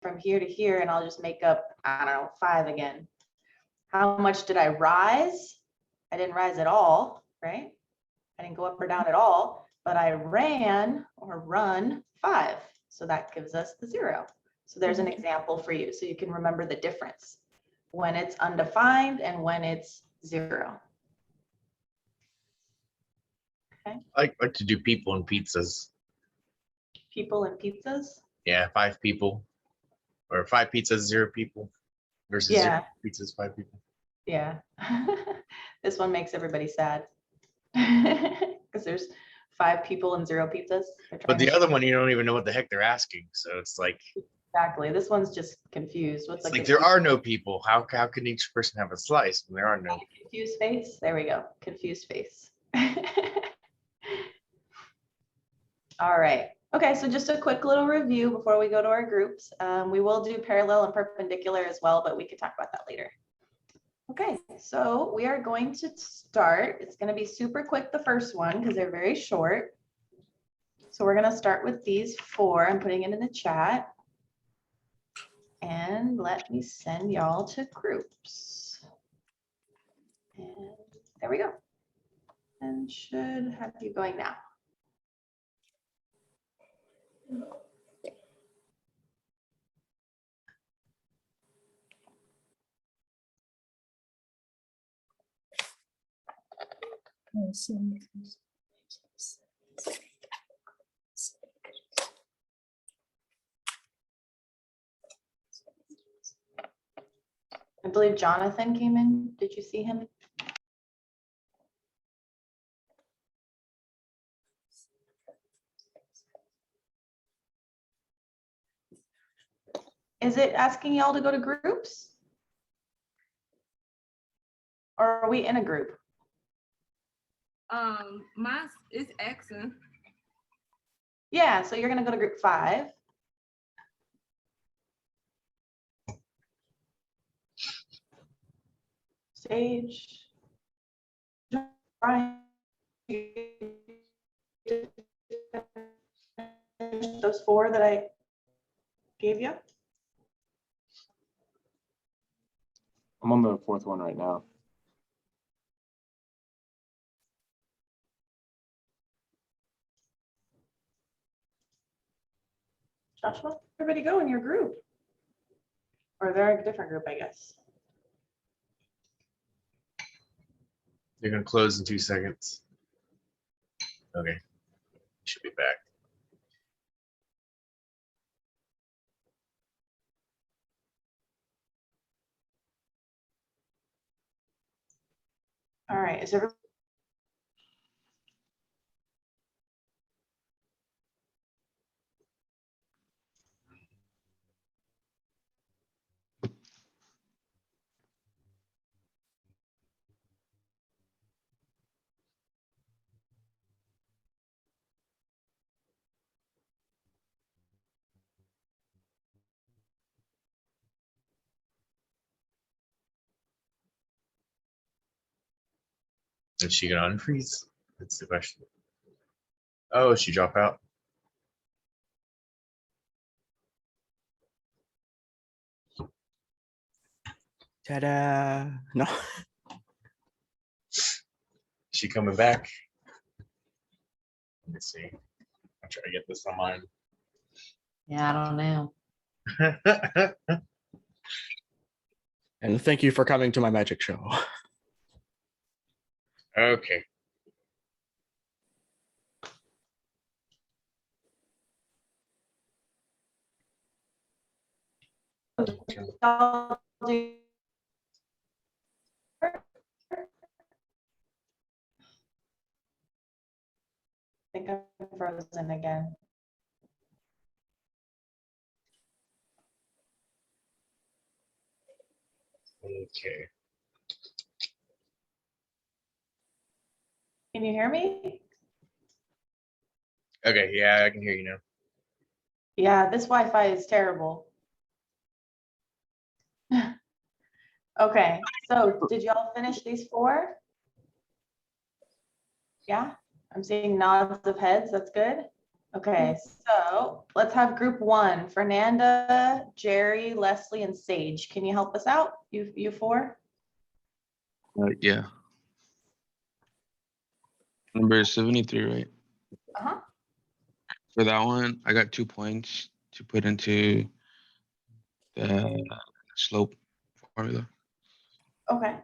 from here to here and I'll just make up, I don't know, 5 again. How much did I rise? I didn't rise at all, right? I didn't go up or down at all, but I ran or run 5. So that gives us the 0. So there's an example for you. So you can remember the difference when it's undefined and when it's 0. Okay. I like to do people and pizzas. People and pizzas? Yeah, 5 people. Or 5 pizzas, 0 people. Versus 0 pizzas, 5 people. Yeah. This one makes everybody sad. Because there's 5 people and 0 pizzas. But the other one, you don't even know what the heck they're asking. So it's like. Exactly. This one's just confused. What's like there are no people. How can each person have a slice when there are no? Confused face. There we go. Confused face. All right. Okay, so just a quick little review before we go to our groups. We will do parallel and perpendicular as well, but we could talk about that later. Okay, so we are going to start. It's going to be super quick, the first one, because they're very short. So we're going to start with these 4. I'm putting it in the chat. And let me send y'all to groups. And there we go. And should have you going now. I believe Jonathan came in. Did you see him? Is it asking y'all to go to groups? Or are we in a group? Mine is Xing. Yeah, so you're gonna go to group 5. Sage. Those 4 that I gave you. I'm on the 4th one right now. Joshua, everybody go in your group. Or they're a different group, I guess. They're gonna close in 2 seconds. Okay, should be back. All right, is everybody? Is she gonna unfreeze? That's the question. Oh, she drop out? Ta-da! No. She coming back? Let me see. I'll try to get this on mine. Yeah, I don't know. And thank you for coming to my magic show. Okay. I'll do- I think I'm frozen again. Okay. Can you hear me? Okay, yeah, I can hear you now. Yeah, this Wi-Fi is terrible. Okay, so did y'all finish these 4? Yeah, I'm seeing nods of heads. That's good. Okay, so let's have group one, Fernanda, Jerry, Leslie, and Sage. Can you help us out? You four? Yeah. Number 73, right? Uh-huh. For that one, I got 2 points to put into the slope formula. Okay.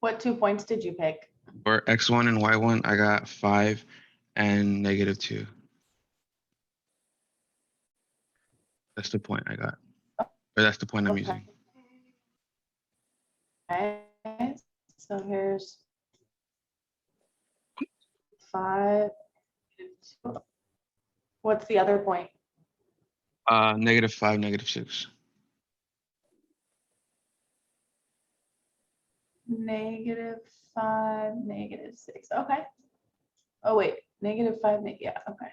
What 2 points did you pick? For x1 and y1, I got 5 and -2. That's the point I got. Or that's the point I'm Okay. using. Okay, so here's 5. What's the other point? -5, -6. -5, -6. Okay. Oh, wait, -5, yeah, okay.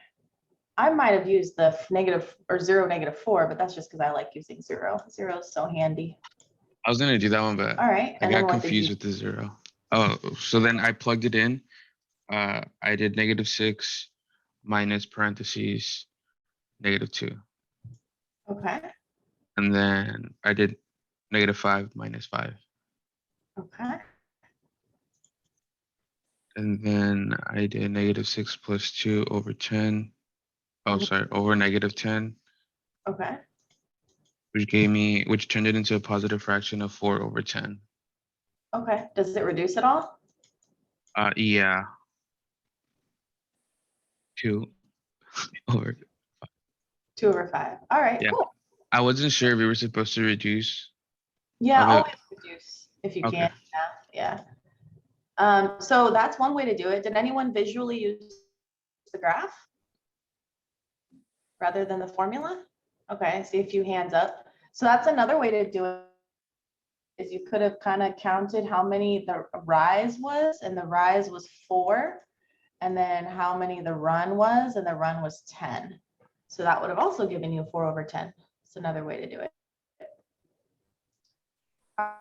I might have used the negative or 0, -4, but that's just because I like using 0. 0 is so handy. I was gonna do that one, but All right. I And then got what did confused you? with the 0. Oh, so then I plugged it in. I did -6 minus parentheses -2. Okay. And then I did -5 minus 5. Okay. And then I did -6 plus 2 over 10. Oh, Mhm. sorry, over -10, Okay. which turned it into a positive fraction of 4 over 10. Okay. Does it reduce at all? Yeah, 2 over. 2/5. All right. Yeah. Cool. I wasn't sure if we were supposed to reduce. Yeah. of it. Always reduce if you Okay. can. Yeah. So that's one way to do it. Did anyone visually use the graph rather than the formula? Okay. I see a few hands up. So that's another way to do it. Is you could have kind of counted how many the rise was, and the rise was 4, and then how many the run was, and the run was 10. So that would have also given you 4 over 10. It's another way to do it. All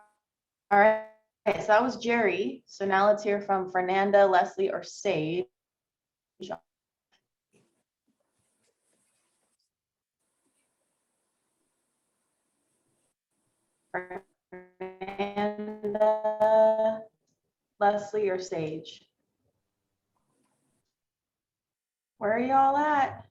right, so that was Jerry. So now let's hear from Fernanda, Leslie, or Sage. Fernanda, Leslie, or Sage? Where are y'all at?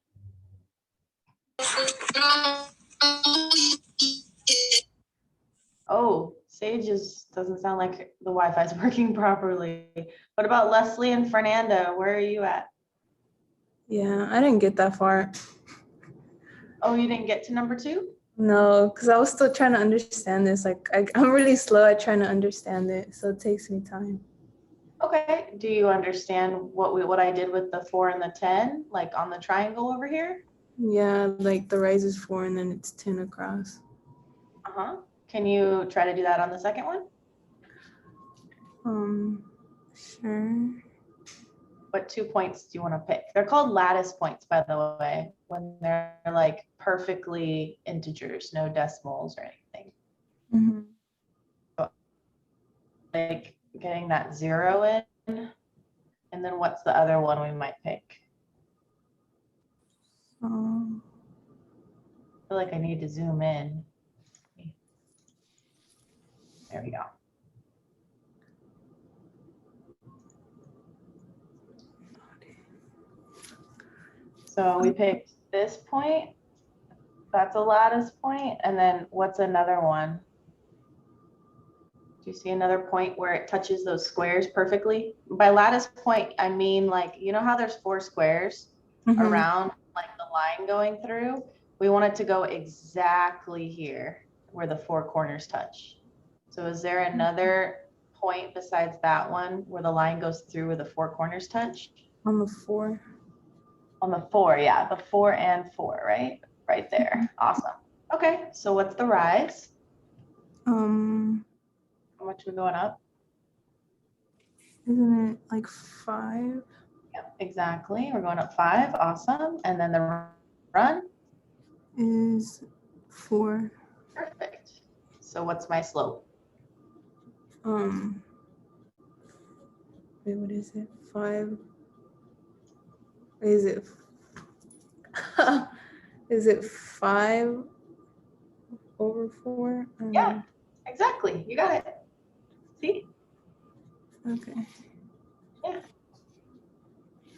Oh, Sage doesn't sound like the Wi-Fi is working properly. What about Leslie and Fernanda? Where are you at? Yeah, I didn't get that far. Oh, you didn't get to number 2? No, because I was still trying to understand this. Like, I'm really slow at trying to understand it, so it takes me time. Okay. Do you understand what I did with the 4 and the 10, like on the triangle over here? Yeah, like the rise is 4 and then it's 10 across. Uh-huh. Can you try to do that on the second one? Sure. What 2 points do you want to pick? They're called lattice points, by the way, when they're like perfectly integers, no decimals or anything. Mm-hmm. Like getting that 0 in. And then what's the other one we might pick? I feel like I need to zoom in. There we go. So we picked this point. That's a lattice point. And then what's another one? Do you see another point where it touches those squares perfectly? By lattice point, I mean like, you know how there's 4 squares around like the line going through? We want it to go exactly here where the 4 corners touch. So is there another point besides that one where the line goes through where the 4 corners touch? On the 4. On the 4, yeah, the 4 and 4, right? Right there. Awesome. Okay, so what's the rise? How much are we going up? Isn't it like 5? Yep, exactly. We're going up 5. Awesome. And then the run? Is 4. Perfect. So what's my slope? Wait, what is it? 5. Is it Is it 5/4? Yeah. Exactly. You got it. See? Okay. Yeah.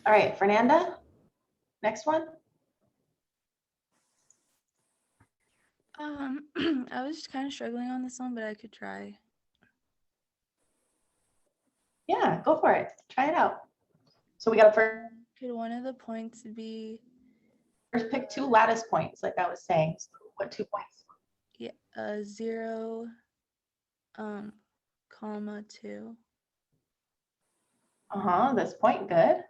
All right, Fernanda, next one. I was kind of struggling on this one, but I could try. Yeah, go for it. Try it out. So we got to Could one of the points be first pick two lattice points, like I was saying. So what 2 points? 0, comma 2, This point, good.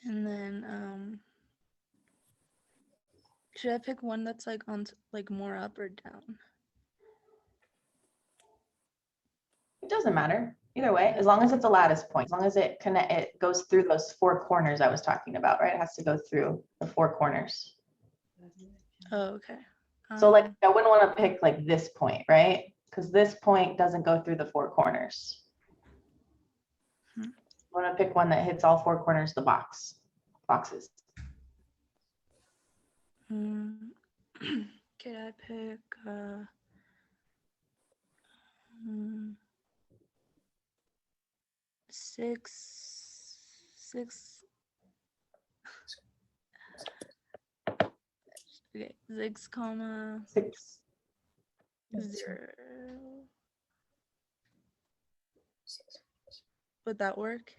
and then should I pick one that's like on like more up or down? It doesn't matter. Either way, as long as it's a lattice point, as long as it goes through those 4 corners I was talking about, right? It has to go through the 4 corners. Oh, okay. So like, I wouldn't want to pick like this point, right? Because this point doesn't go through the 4 corners. I want to pick one that hits all 4 corners of the boxes. Could I pick 6? Okay, 6, comma 6. 0. Would that work?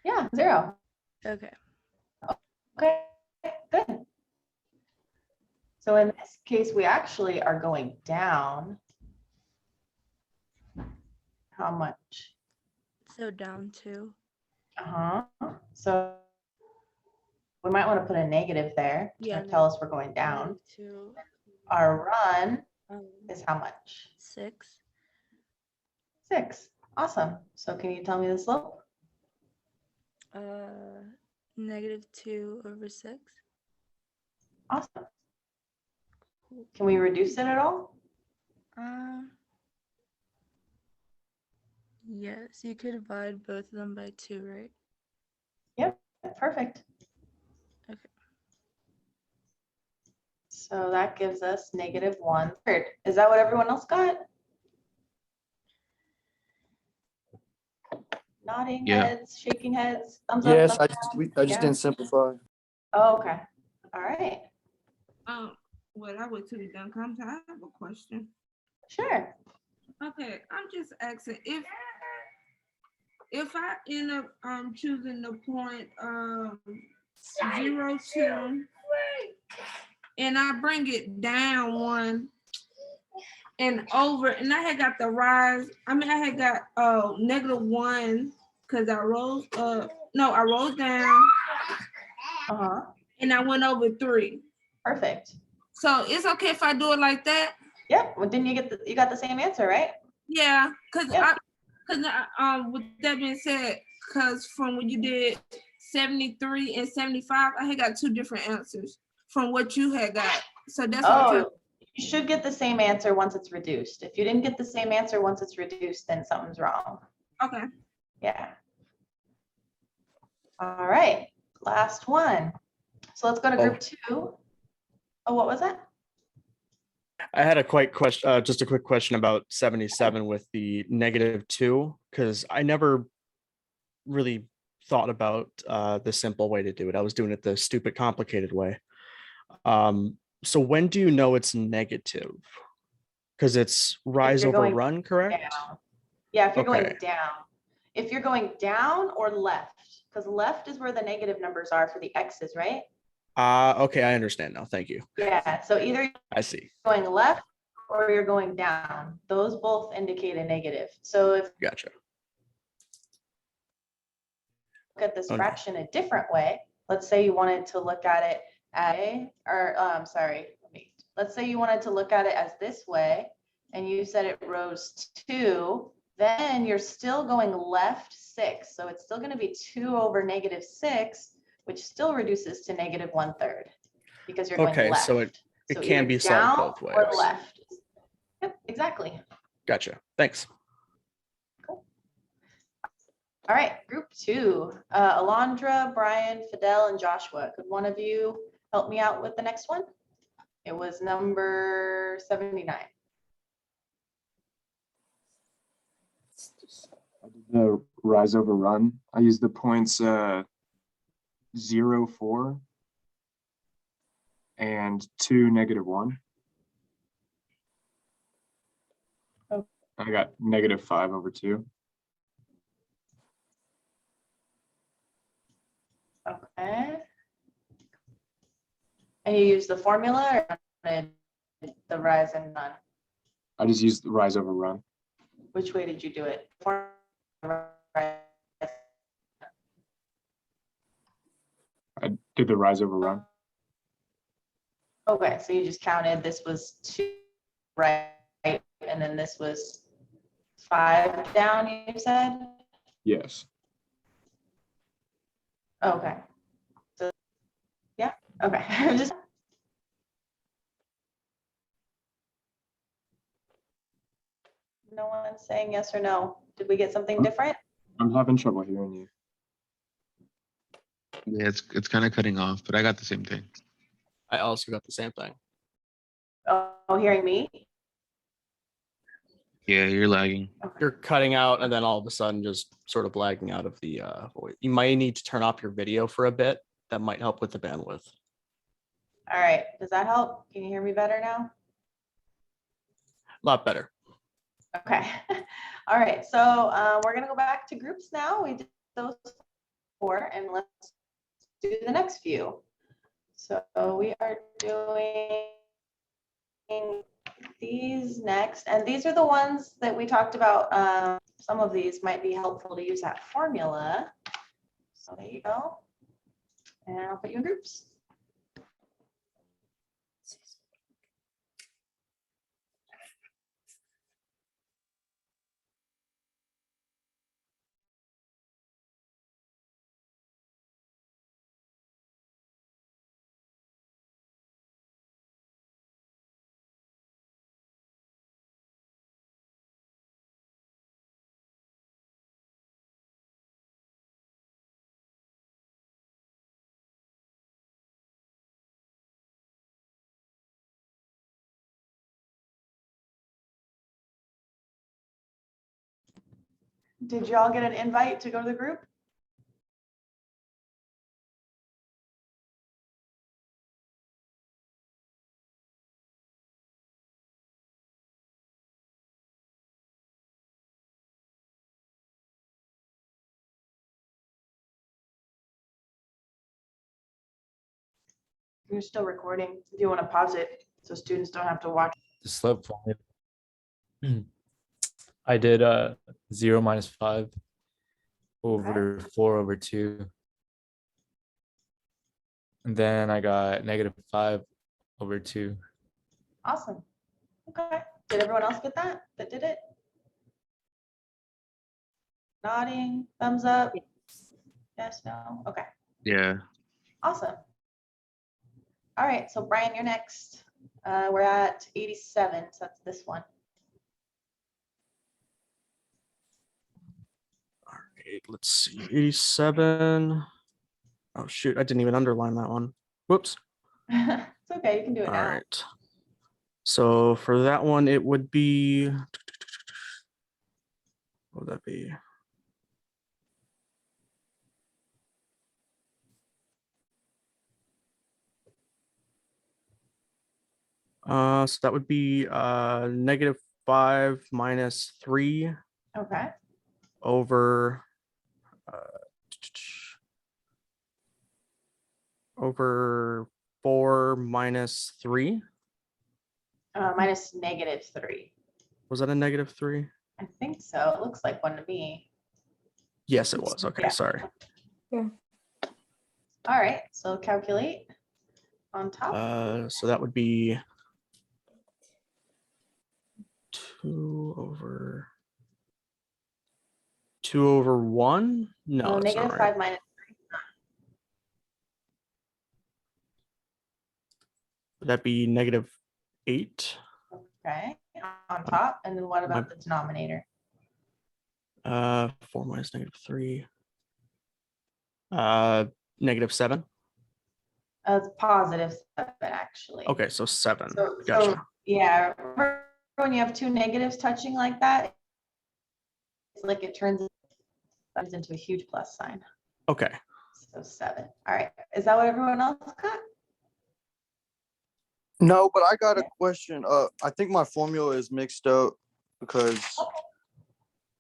Yeah, 0. Okay. Okay, good. So in this case, we actually are going down. How much? So down 2. So we might want to put a negative there Yeah, to tell us we're going down. 2. Our run is how much? 6. 6. Awesome. So can you tell me the slope? -2/6. Awesome. Can we reduce it at all? Yes, you could divide both of them by 2, right? Yep, perfect. Okay. So that gives us -1/3. Is that what everyone else got? Nodding Yeah. heads, shaking heads, thumbs up. Yes, thumbs I just Yeah. didn't simplify. Oh, okay. All right. Well, I would too done come to. I have a question. Sure. Okay, I'm just asking if I end up choosing the point 0, 2, and I bring it down 1 and over, and I had got the rise. I mean, I had got -1 because I rose up. No, I rose down and I went over 3. Perfect. So it's okay if I do it like that. Yep. Well, didn't you got the same answer, right? Yeah, because Yep. with that being said, because from when you did 73 and 75, I had got 2 different answers from what you had got. So that's what I'm trying. You should get the same answer once it's reduced. If you didn't get the same answer once it's reduced, then something's wrong. Okay. Yeah. All right. Last one. So let's go to group 2. Oh, what was that? I had a quick question, just a quick question about 77 with the -2, because I never really thought about the simple way to do it. I was doing it the stupid complicated way. So when do you know it's negative? Because it's rise over going run, correct? Down. Yeah, if you're Okay. going down. If you're going down or left, because left is where the negative numbers are for the x's, right? Okay, I understand now. Thank you. Yeah, so either I see. you're going left or you're going down. Those both indicate a negative. So if Gotcha. look at this Okay. fraction a different way, let's say you wanted to look at it let's say you wanted to look at it as this way, and you said it rose 2, then you're still going left 6. So it's still going to be 2 over -6, which still reduces to -1/3 because you're going Okay, left. so it can either be solved down both or ways. left. Yep, exactly. Gotcha. Thanks. All right, group 2, Alondra, Brian, Fidel, and Joshua. Could one of you help me out with the next one? It was number 79. I did the rise over run. I used the points 0, 4 and 2, -1. Oh. I got -5 over 2. Okay. And you use the formula or the rise and run? I just used the rise over run. Which way did you do it? I did the rise over run. Okay, so you just counted, this was 2 right, and then this was 5 down, you said? Yes. Okay. So, yeah, okay. I'm just. No one's saying yes or no. Did we get something different? I'm having trouble hearing you. Yeah, it's kind of cutting off, but I got the same thing. I also got the same thing. Oh, hearing me? Yeah, you're lagging. You're cutting out and then all of a sudden just sort of lagging out of the voice. You might need to turn off your video for a bit. That might help with the bandwidth. All right, does that help? Can you hear me better now? A lot better. Okay. All right, so we're gonna go back to groups now. We did those 4 and let's do the next few. So we are doing these next, and these are the ones that we talked about. Some of these might be helpful to use that formula. So there you go. And I'll put you in groups. Did you all get an invite to go to the group? You're still recording. If you want to pause it so students don't have to watch. The slope formula. I did 0 minus 5 over 4 over 2. And then I got -5 over 2. Awesome. Okay. Did everyone else get that? That did it? Nodding, thumbs up. Yes, no. Okay. Yeah. Awesome. All right. So Brian, you're next. We're at 87. So that's this one. All right, let's see. 87. Oh shoot, I didn't even underline that one. Whoops. It's okay. You can do it All now. right. So for that one, it would be, what would that be? So that would be -5 minus 3 Okay. over over 4 minus 3. Minus -3. Was that a -3? I think so. It looks like one to me. Yes, it was. Okay, Yeah. sorry. All right. So calculate on top. So that would be 2 over 1. No, Oh, that's not -5 right. minus. Would that be -8? Okay. On top. And then what about the denominator? 4 minus -3. -7. It's +7 actually. Okay, so 7. So, Gotcha. yeah, remember when you have two negatives touching like that, it's like it turns into a huge plus sign. Okay. So 7. All right. Is that what everyone else got? No, but I got a question. I think my formula is mixed up because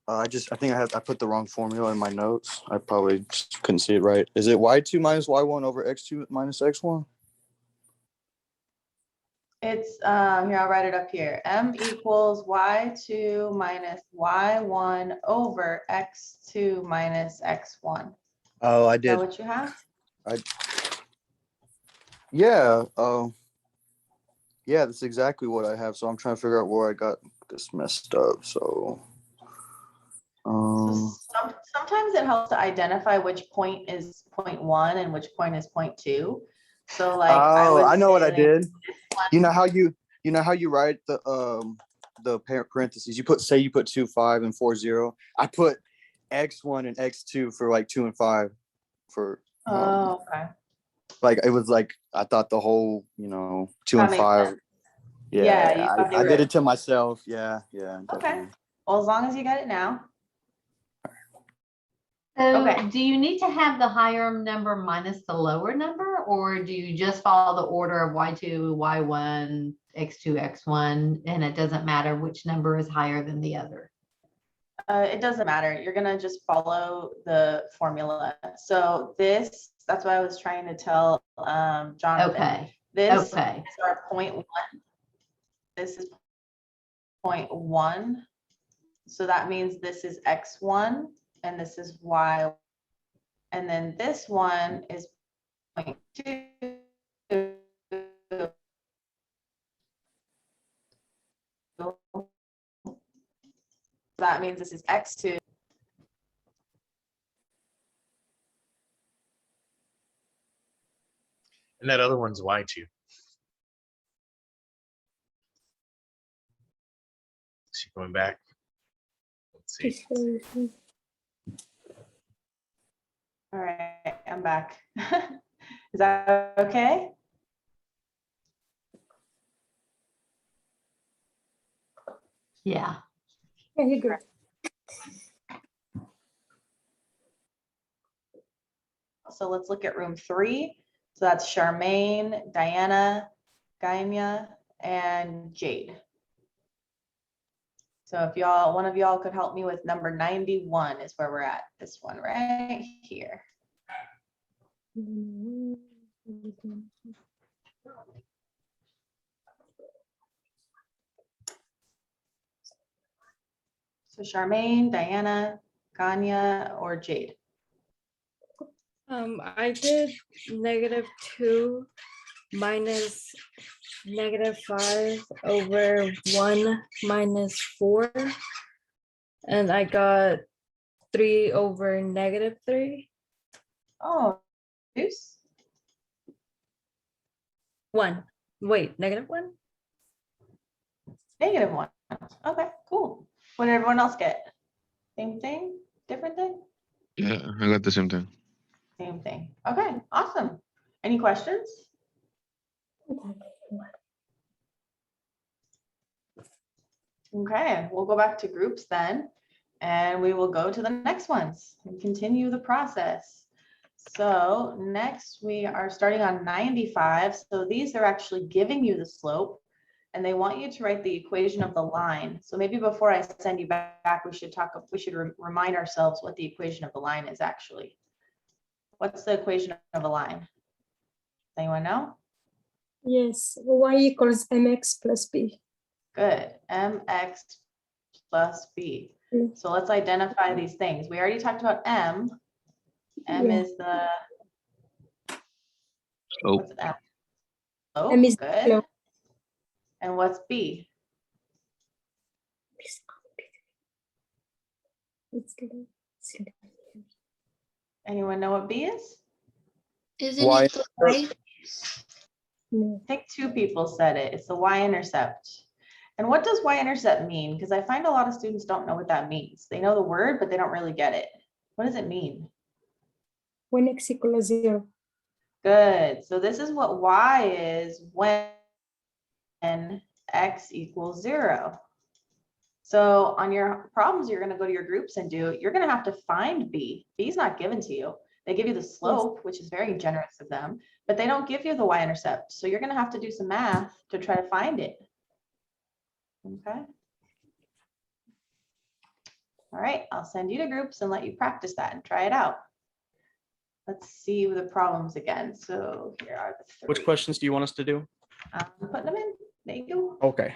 I think I put the wrong formula in my notes. I probably just couldn't see it right. Is it y2 minus y1 over x2 minus x1? It's here, I'll write it up here. M equals y2 minus y1 over x2 minus x1. Oh, I Is that did. what you have? Yeah. Yeah, that's exactly what I have. So I'm trying to figure out where I got this messed up. So, Sometimes it helps to identify which point is point 1 and which point is point 2. So like I know what I say did. this one- You know how you write the parentheses. You put 2, 5, and 4, 0. I put x1 and x2 for like 2 and 5 for Oh, okay. like it was like I thought the whole 2 That and makes 5. sense. Yeah, Yeah, you thought they I did were- it to myself. Yeah. Okay. Definitely. Well, as long as you got it now. So Okay. do you need to have the higher number minus the lower number, or do you just follow the order of y2, y1, x2, x1, and it doesn't matter which number is higher than the other? It doesn't matter. You're gonna just follow the formula. So that's what I was trying to tell Jonathan. Okay. This Okay. is our point 1. This is point 1. So that means this is x1 and this is y. And then this one is point 2. That means this is x2. And that other one's y2. So going back. Let's see. All right, I'm back. Is that okay? Yeah. Yeah, you're good. So let's look at room 3. So that's Charmaine, Diana, Gaina, and Jade. So if one of y'all could help me with number 91 is where we're at. This one right here. So Charmaine, Diana, Gaina, or Jade. I did -2 minus -5 over 1 minus 4. And I got 3 over -3. Oh, Deuce. 1. Wait, -1? -1. Okay, cool. What did everyone else get? Same thing? Different thing? Yeah, I got the same thing. Same thing. Okay, awesome. Any questions? Okay, we'll go back to groups then, and we will go to the next ones and continue the process. So next we are starting on 95. So these are actually giving you the slope, and they want you to write the equation of the line. So maybe before I send you back, we should remind ourselves what the equation of the line is actually. What's the equation of a line? Does anyone know? Yes, y equals mx plus b. Good, mx plus b. So let's identify these things. We already talked about m. M Yeah. is the, Oh, what's M? Oh, M is good. slope. And what's B? Anyone know what B is? Isn't Y it the right? I think 2 people said it. It's the y-intercept. And what does y-intercept mean? Because I find a lot of students don't know what that means. They know the word, but they don't really get it. What does it mean? When x equals 0. Good. So this is what y is when x equals 0. So on your problems, you're going to go to your groups and do, you're going to have to find b. B is not given to you. They give you the slope, which is very generous of them, but they don't give you the y-intercept. So you're going to have to do some math to try to find it. Okay. All right, I'll send you to groups and let you practice that and try it out. Let's see the problems again. So here are the three. Which questions do you want us to do? I'm putting them in. There you Okay.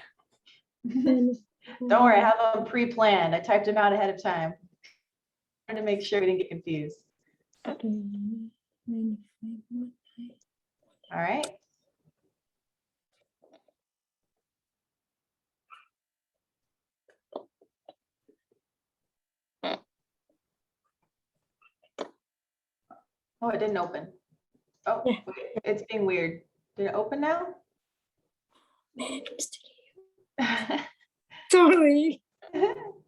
go. Don't worry, I have them pre-planned. I typed them out ahead of time. Trying to make sure we didn't get confused. All right. Oh, it didn't open. Oh, okay. It's being weird. Did it open now? Sorry.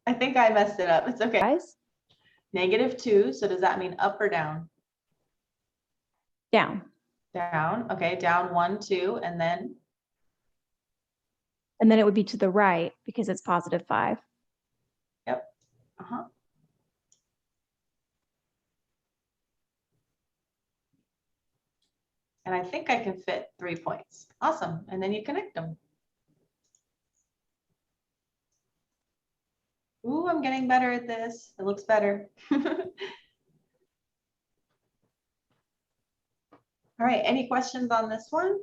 I think I messed it up. It's okay. Guys, -2. So does that mean up or down? down. Down. Okay, down 1, 2, and then And then it would be to the right because it's +5. yep. Uh-huh. And I think I can fit 3 points. Awesome. And then you connect them. Ooh, I'm getting better at this. It looks better. All right, any questions on this one?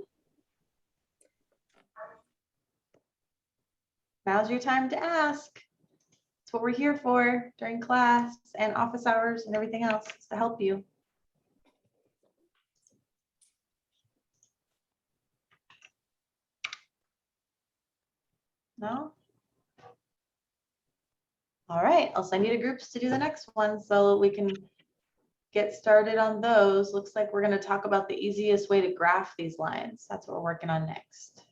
Now's your time to ask. That's what we're here for during class and office hours and everything else, is to help you. No? All right, I'll send you to groups to do the next one so we can get started on those. Looks like we're going to talk about the easiest way to graph these lines. That's what we're working on next.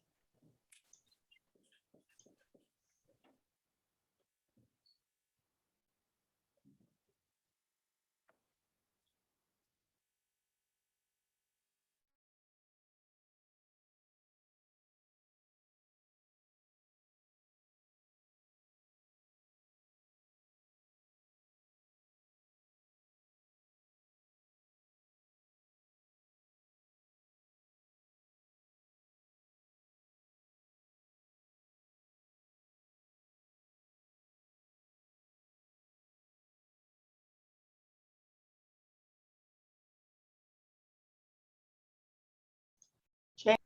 Jay?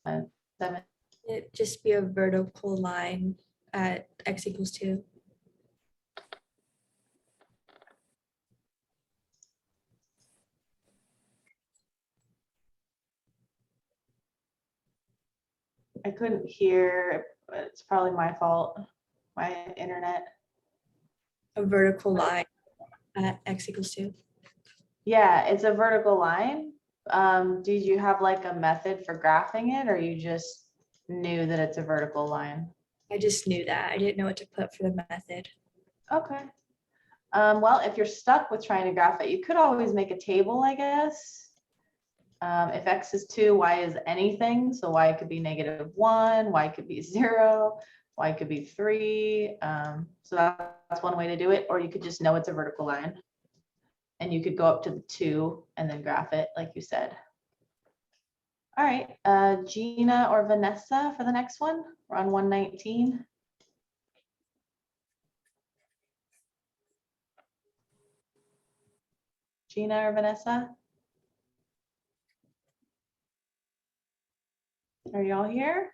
7. It'd just be a vertical line at x equals 2. I couldn't hear, but it's probably my fault, my internet. A vertical line at x equals 2. Yeah, it's a vertical line. Did you have like a method for graphing it, or you just knew that it's a vertical line? I just knew that. I didn't know what to put for the method. Okay. Well, if you're stuck with trying to graph it, you could always make a table, I guess. If x is 2, y is anything. So y could be -1, y could be 0, y could be 3. So that's one way to do it. Or you could just know it's a vertical line. And you could go up to the 2 and then graph it, like you said. All right, Gina or Vanessa for the next one. We're on 119. Gina or Vanessa? Are y'all here?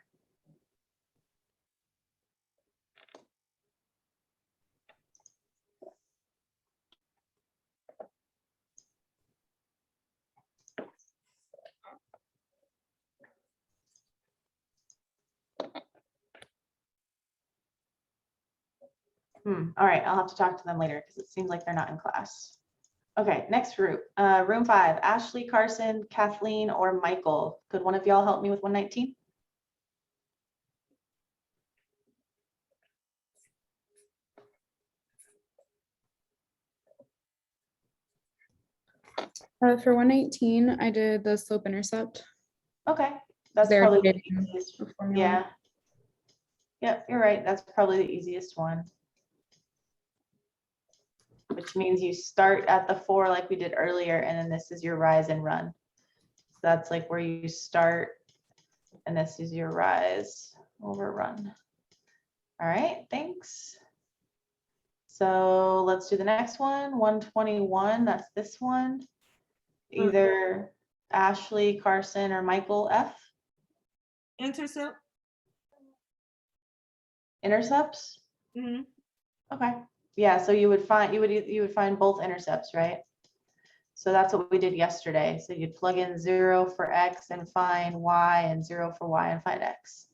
All right, I'll have to talk to them later because it seems like they're not in class. Okay, next group, room 5, Ashley, Carson, Kathleen, or Michael. Could one of y'all help me with 119? For 119, I did the slope intercept. Okay, that's There probably the did easiest. the formula. Yeah. Yep, you're right. That's probably the easiest one. Which means you start at the 4 like we did earlier, and then this is your rise and run. So that's like where you start, and this is your rise over run. All right, thanks. So let's do the next one, 121, that's this one. Either Ashley, Carson, or Michael F. Intercept. Intercepts? Mhm. Okay, yeah, so you would find both intercepts, right? So that's what we did yesterday. So you'd plug in 0 for X and find Y, and 0 for Y and find X.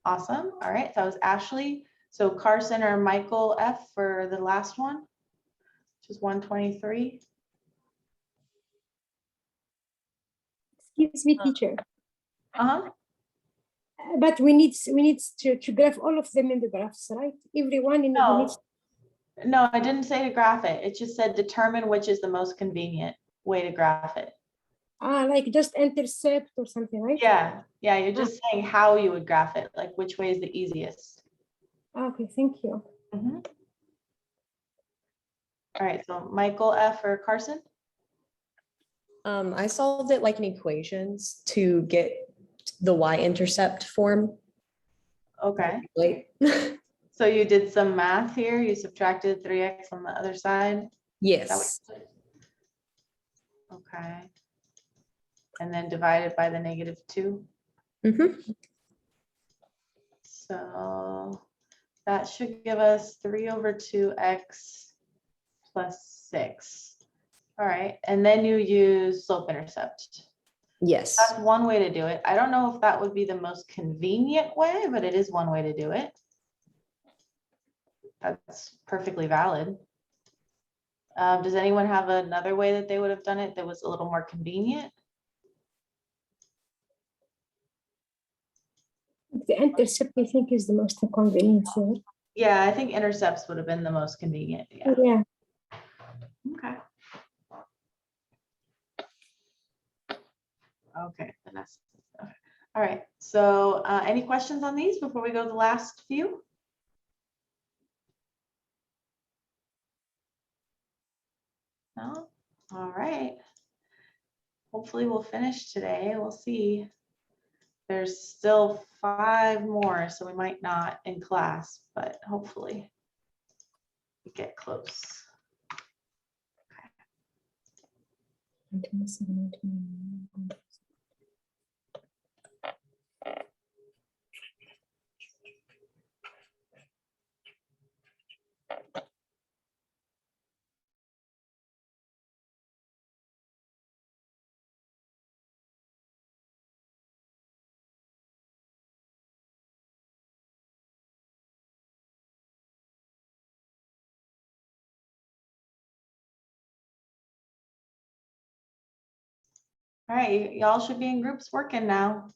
Awesome. All right, that was Ashley. So Carson or Michael F for the last one, which is 123. Excuse me, teacher. Uh-huh. But we need to graph all of them in the graphs, right? Everyone in No. needs. No, I didn't say to graph it. It just said determine which is the most convenient way to graph it. Like just intercept or something, right? Yeah, you're just saying how you would graph it, like which way is the easiest. Okay, thank you. Mhm. All right, so Michael F or Carson? I solved it like in equations to get the y-intercept form. Okay. Like, So you did some math here. You subtracted 3x on the other side. yes. Okay. And then divided by the -2. Mhm. So that should give us 3/2x plus 6. All right, and then you use slope intercept. Yes. That's one way to do it. I don't know if that would be the most convenient way, but it is one way to do it. That's perfectly valid. Does anyone have another way that they would have done it that was a little more convenient? The intercept, I think, is the most inconvenient here. Yeah, I think intercepts would have been the most convenient. Yeah. Yeah. Okay. Okay, Vanessa. Okay. All right. So any questions on these before we go to the last few? No? All right. Hopefully we'll finish today. We'll see. There's still 5 more, so we might not in class, but hopefully we get close. All right, y'all should be in groups working now.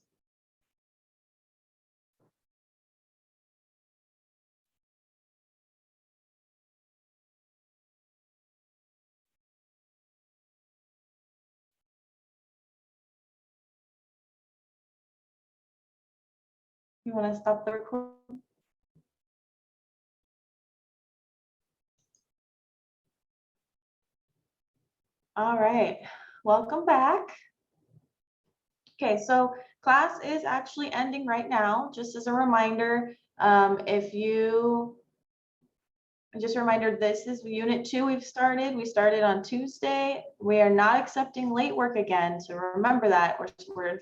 You want to stop the recording? All right, welcome back. Okay, so class is actually ending right now. Just as a reminder, just a reminder, this is unit 2 we started on Tuesday. We are not accepting late work again, so remember that. We're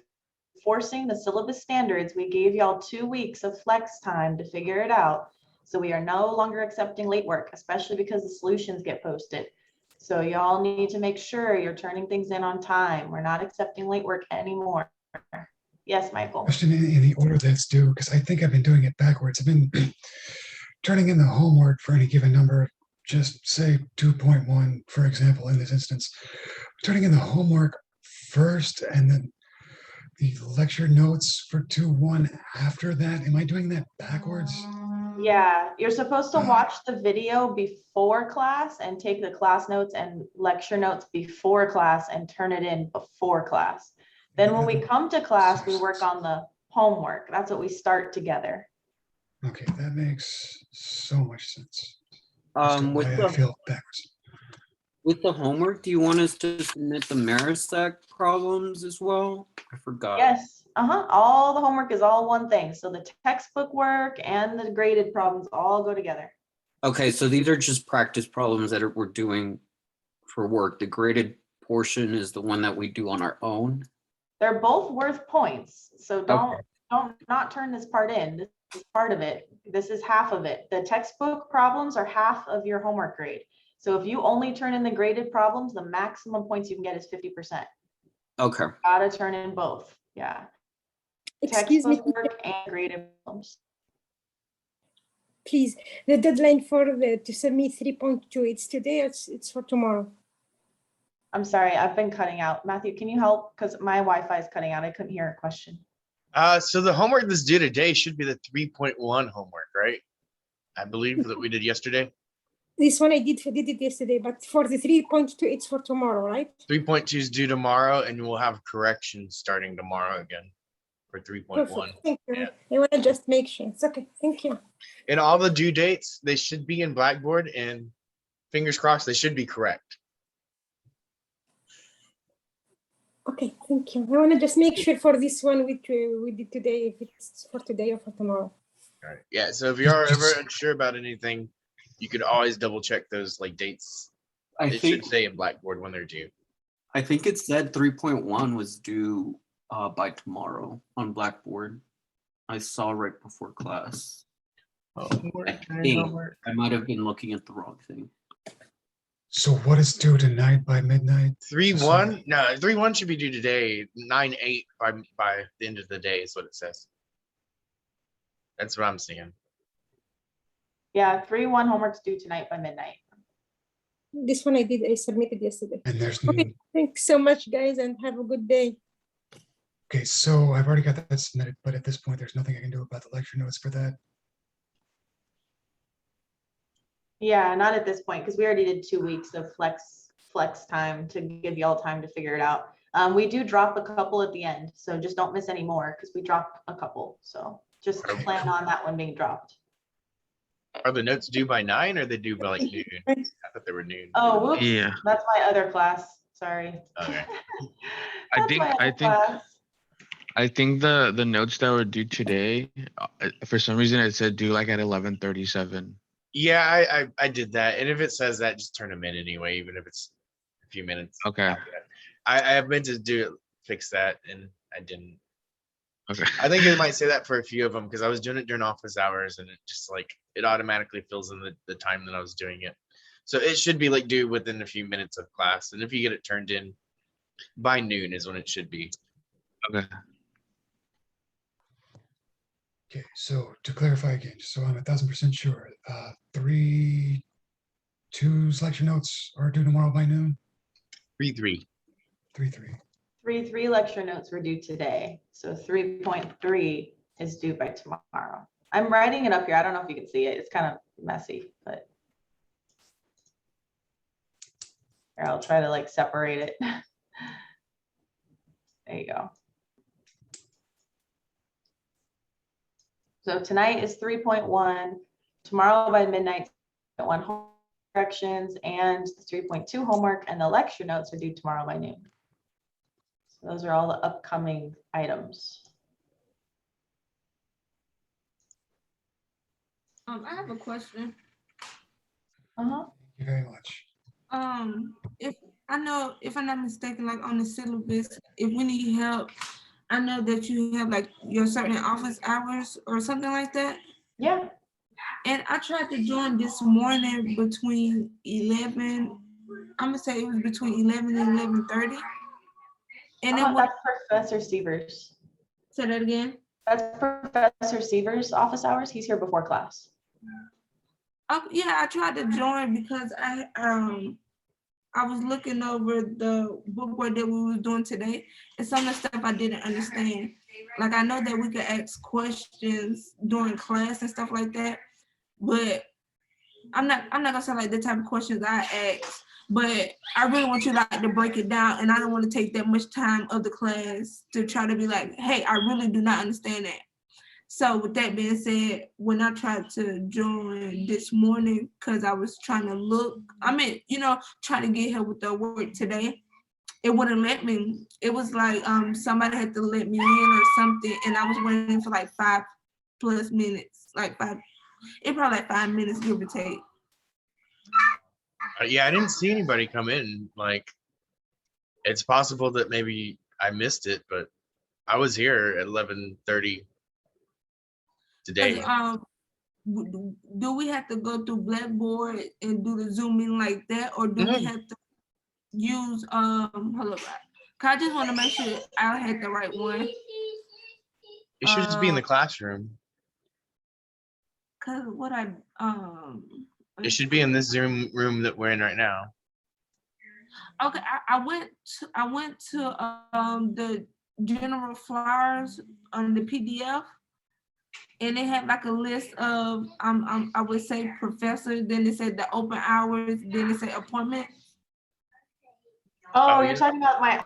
enforcing the syllabus standards. We gave y'all 2 weeks of flex time to figure it out. So we are no longer accepting late work, especially because the solutions get posted. So y'all need to make sure you're turning things in on time. We're not accepting late work anymore. Yes, Michael. Question in the order that's due, because I think I've been doing it backwards. I've been turning in the homework for any given number, just say 2.1, for example, in this instance. Turning in the homework first and then the lecture notes for 2.1 after that. Am I doing that backwards? Yeah, you're supposed to watch the video before class and take the class notes and lecture notes before class and turn it in before class. Then when we come to class, we work on the homework. That's what we start together. Okay, that makes so much sense. As to With why I feel backwards. with the homework, do you want us to submit the Marecek problems as well? I forgot. Yes, all the homework is all one thing. So the textbook work and the graded problems all go together. Okay, so these are just practice problems that we're doing for work. The graded portion is the one that we do on our own. They're both worth points. So don't not turn this part in. This is part of it. This is half of it. The textbook problems are half of your homework grade. So if you only turn in the graded problems, the maximum points you can get is 50%. Okay. Gotta turn in both. Yeah. Excuse me, Textbook work and graded problems. please. The deadline for to submit 3.2, it's today or it's for tomorrow? I'm sorry, I've been cutting out. Matthew, can you help? Because my Wi-Fi is cutting out. I couldn't hear a question. So the homework that's due today should be the 3.1 homework, right? I believe that we did yesterday. This one I did it yesterday, but for the 3.2, it's for tomorrow, right? 3.2 is due tomorrow, and we'll have corrections starting tomorrow again for 3.1. Perfect. Thank you. I want to just make sure. It's okay. Thank you. And all the due dates, they should be in Blackboard, and fingers crossed, they should be correct. Okay, thank you. I want to just make sure for this one we did today, if it's for today or for tomorrow. All right. Yeah. So if you are ever unsure about anything, you could always double check those like dates. It should say in Blackboard when they're due. I think it said 3.1 was due by tomorrow on Blackboard. I saw right before class. I might have been looking at the wrong thing. So what is due tonight by midnight? 3.1? No, 3.1 should be due today. 9/8 by the end of the day is what it says. That's what I'm seeing. Yeah, 3.1 homework's due tonight by midnight. This one I submitted yesterday. And there's Okay, thanks so much, guys, and have a good day. Okay, so I've already got that submitted, but at this point, there's nothing I can do about the lecture notes for that. Yeah, not at this point, because we already did 2 weeks of flex time to give y'all time to figure it out. We do drop a couple at the end, so just don't miss any more because we dropped a couple. So just plan on that one being dropped. Are the notes due by 9 or are they due by like noon? I thought they were noon. Oh, whoops. Yeah. That's my other class. Sorry. Okay. I think the notes that were due today, for some reason it said due like at 11:37. Yeah, I did that. And if it says that, just turn them in anyway, even if it's a few minutes. Okay. I have meant to fix that and I didn't. Okay. I think it might say that for a few of them because I was doing it during office hours and it just like it automatically fills in the time that I was doing it. So it should be like due within a few minutes of class. And if you get it turned in by noon is when it should be. Okay. Okay, so to clarify again, just so I'm 1000% sure, 3.2's lecture notes are due tomorrow by noon? 3.3. 3.3. 3.3 lecture notes were due today. So 3.3 is due by tomorrow. I'm writing it up here. I don't know if you can see it. It's kind of messy, but here, I'll try to like separate it. There you go. So tonight is 3.1, tomorrow by midnight, 1 corrections and the 3.2 homework, and the lecture notes are due tomorrow by noon. So those are all the upcoming items. I have a question. Uh-huh. Thank you very much. If I'm not mistaken, like on the syllabus, if we need help, I know that you have like your certain office hours or something like that. Yeah. And I tried to join this morning between 11. I'm gonna say it was between 11 and 11:30. And then that's Professor Sievers. Say that again. That's Professor Sievers' office hours. He's here before class. Yeah, I tried to join because I was looking over the bookwork that we were doing today, and some of the stuff I didn't understand. Like I know that we could ask questions during class and stuff like that, but I'm not gonna say like the type of questions I ask, but I really want you like to break it down, and I don't want to take that much time of the class to try to be like, hey, I really do not understand that. So with that being said, when I tried to join this morning, because I was trying to look, trying to get here with the work today, it wouldn't let me. It was like somebody had to let me in or something, and I was waiting for like 5+ minutes, it probably like 5 minutes, give or take. Yeah, I didn't see anybody come in. Like, it's possible that maybe I missed it, but I was here at 11:30 today. Do we have to go through Blackboard and do the Zooming like that, or do we have to use hold on, 'cause I just want to make sure I had the right one. It should just be in the classroom. Cause what It should be in this Zoom room that we're in right now. okay, I went to the general flyers on the PDF, and it had like a list of I would say professors, then it said the open hours, then it said appointment. Oh, you're talking about my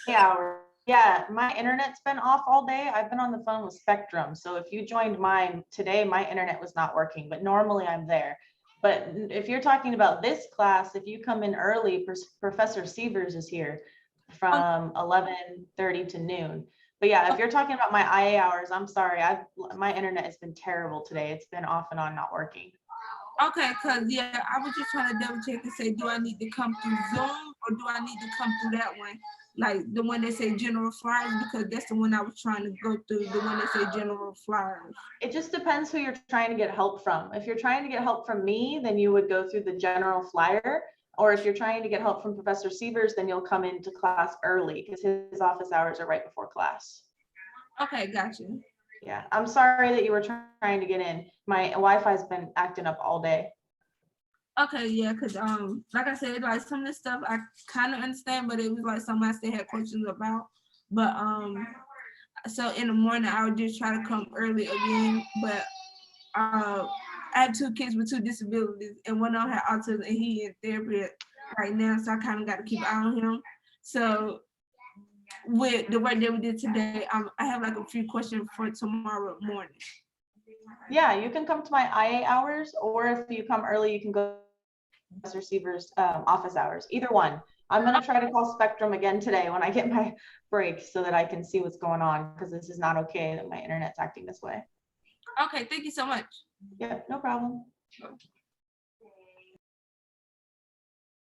hour. Yeah, my internet's been off all day. I've been on the phone with Spectrum. So if you joined mine today, my internet was not working, but normally I'm there. But if you're talking about this class, if you come in early, Professor Sievers is here from 11:30 to noon. But yeah, if you're talking about my IA hours, I'm sorry. My internet has been terrible today. It's been off and on, not working. Okay, cause yeah, I was just trying to double check and say, do I need to come through Zoom or do I need to come through that one? Like the one that say general flyers, because that's the one I was trying to go through, the one that say general flyers. It just depends who you're trying to get help from. If you're trying to get help from me, then you would go through the general flyer. Or if you're trying to get help from Professor Sievers, then you'll come into class early because his office hours are right before class. Okay, gotcha. Yeah, I'm sorry that you were trying to get in. My Wi-Fi's been acting up all day. Okay, yeah, cause like I said, like some of this stuff I kind of understand, but it was like something I still had questions about. But so in the morning I would just try to come early again. But I have 2 kids with 2 disabilities, and one of them had autism, and he in therapy right now, so I kind of got to keep an eye on him. So with the work that we did today, I have like a few questions for tomorrow morning. Yeah, you can come to my IA hours, or if you come early, you can go to Professor Sievers' office hours. Either one. I'm gonna try to call Spectrum again today when I get my break so that I can see what's going on, because this is not okay that my internet's acting this way. Okay, thank you so much. Yeah, no problem.